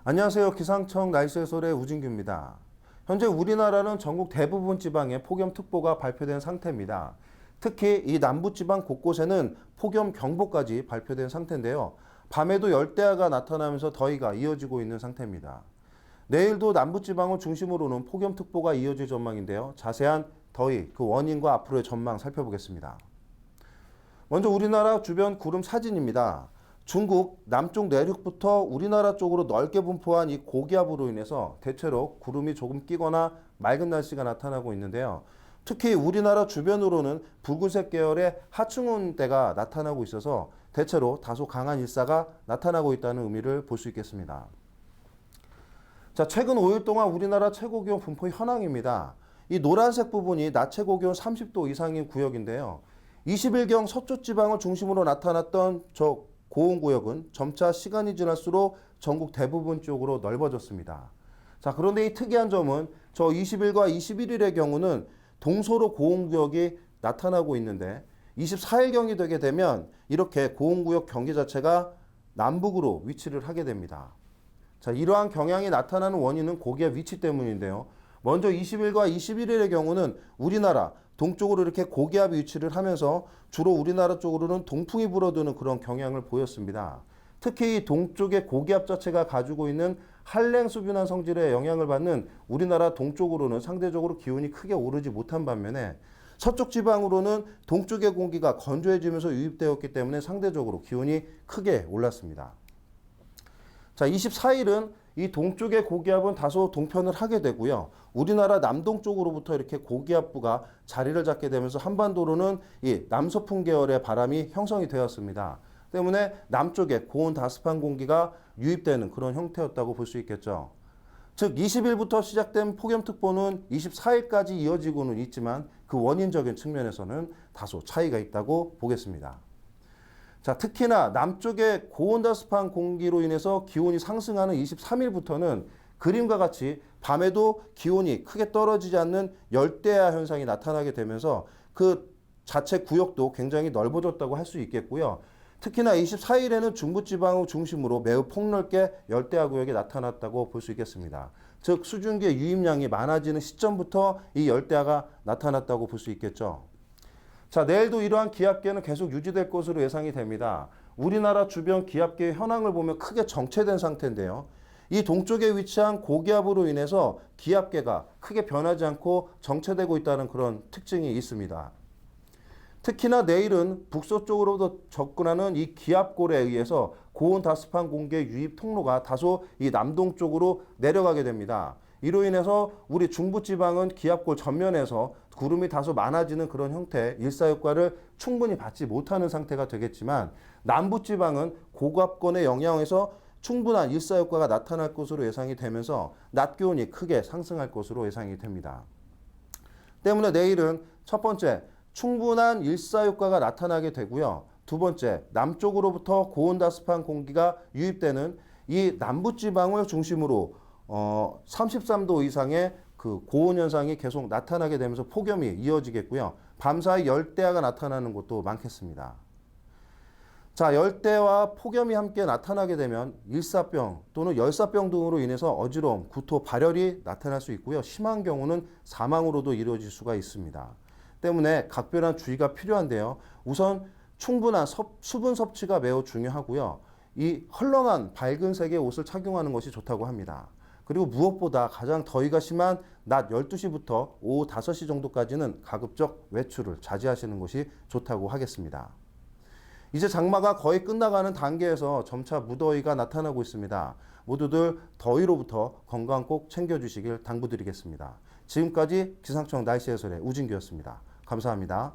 안녕하세요. 기상청 날씨 해설의 우진규입니다. 현재 우리나라는 전국 대부분 지방에 폭염특보가 발표된 상태입니다. 특히 이 남부지방 곳곳에는 폭염경보까지 발표된 상태인데요. 밤에도 열대야가 나타나면서 더위가 이어지고 있는 상태입니다. 내일도 남부지방을 중심으로는 폭염특보가 이어질 전망인데요. 자세한 더위, 그 원인과 앞으로의 전망 살펴보겠습니다. 먼저 우리나라 주변 구름 사진입니다. 중국 남쪽 내륙부터 우리나라 쪽으로 넓게 분포한 이 고기압으로 인해서 대체로 구름이 조금 끼거나 맑은 날씨가 나타나고 있는데요. 특히 우리나라 주변으로는 붉은색 계열의 하층온대가 나타나고 있어서 대체로 다소 강한 일사가 나타나고 있다는 의미를 볼 수 있겠습니다. 자, 최근 5일 동안 우리나라 최고기온 분포 현황입니다. 이 노란색 부분이 낮 최고기온 30도 이상인 구역인데요. 20일경 서쪽 지방을 중심으로 나타났던 저 고온구역은 점차 시간이 지날수록 전국 대부분 쪽으로 넓어졌습니다. 자, 그런데 이 특이한 점은 저 20일과 21일의 경우는 동서로 고온구역이 나타나고 있는데 24일경이 되게 되면 이렇게 고온구역 경계 자체가 남북으로 위치를 하게 됩니다. 자, 이러한 경향이 나타나는 원인은 고기압 위치 때문인데요. 먼저 20일과 21일의 경우는 우리나라 동쪽으로 이렇게 고기압이 위치를 하면서 주로 우리나라 쪽으로는 동풍이 불어드는 그런 경향을 보였습니다. 특히 이 동쪽의 고기압 자체가 가지고 있는 한랭수변환 성질의 영향을 받는 우리나라 동쪽으로는 상대적으로 기온이 크게 오르지 못한 반면에 서쪽 지방으로는 동쪽의 공기가 건조해지면서 유입되었기 때문에 상대적으로 기온이 크게 올랐습니다. 자, 24일은 이 동쪽의 고기압은 다소 동편을 하게 되고요. 우리나라 남동쪽으로부터 이렇게 고기압부가 자리를 잡게 되면서 한반도로는 이 남서풍 계열의 바람이 형성이 되었습니다. 때문에 남쪽에 고온 다습한 공기가 유입되는 그런 형태였다고 볼 수 있겠죠. 즉 20일부터 시작된 폭염특보는 24일까지 이어지고는 있지만 그 원인적인 측면에서는 다소 차이가 있다고 보겠습니다. 자, 특히나 남쪽의 고온다습한 공기로 인해서 기온이 상승하는 23일부터는 그림과 같이 밤에도 기온이 크게 떨어지지 않는 열대야 현상이 나타나게 되면서 그 자체 구역도 굉장히 넓어졌다고 할 수 있겠고요. 특히나 24일에는 중부지방을 중심으로 매우 폭넓게 열대야 구역이 나타났다고 볼 수 있겠습니다. 즉 수증기의 유입량이 많아지는 시점부터 이 열대야가 나타났다고 볼 수 있겠죠. 자, 내일도 이러한 기압계는 계속 유지될 것으로 예상이 됩니다. 우리나라 주변 기압계의 현황을 보면 크게 정체된 상태인데요. 이 동쪽에 위치한 고기압으로 인해서 기압계가 크게 변하지 않고 정체되고 있다는 그런 특징이 있습니다. 특히나 내일은 북서쪽으로부터 접근하는 이 기압골에 의해서 고온 다습한 공기의 유입 통로가 다소 이 남동쪽으로 내려가게 됩니다. 이로 인해서 우리 중부지방은 기압골 전면에서 구름이 다소 많아지는 그런 형태의 일사효과를 충분히 받지 못하는 상태가 되겠지만 남부지방은 고압권의 영향에서 충분한 일사효과가 나타날 것으로 예상이 되면서 낮 기온이 크게 상승할 것으로 예상이 됩니다. 때문에 내일은 첫 번째, 충분한 일사효과가 나타나게 되고요. 두 번째, 남쪽으로부터 고온다습한 공기가 유입되는 이 남부지방을 중심으로 33도 이상의 그 고온 현상이 계속 나타나게 되면서 폭염이 이어지겠고요. 밤사이 열대야가 나타나는 곳도 많겠습니다. 자, 열대와 폭염이 함께 나타나게 되면 일사병 또는 열사병 등으로 인해서 어지러움, 구토, 발열이 나타날 수 있고요. 심한 경우는 사망으로도 이루어질 수가 있습니다. 때문에 각별한 주의가 필요한데요. 우선 충분한 수분 섭취가 매우 중요하고요. 이 헐렁한 밝은 색의 옷을 착용하는 것이 좋다고 합니다. 그리고 무엇보다 가장 더위가 심한 낮 12시부터 오후 5시 정도까지는 가급적 외출을 자제하시는 것이 좋다고 하겠습니다. 이제 장마가 거의 끝나가는 단계에서 점차 무더위가 나타나고 있습니다. 모두들 더위로부터 건강 꼭 챙겨주시길 당부드리겠습니다. 지금까지 기상청 날씨 해설의 우진규였습니다. 감사합니다.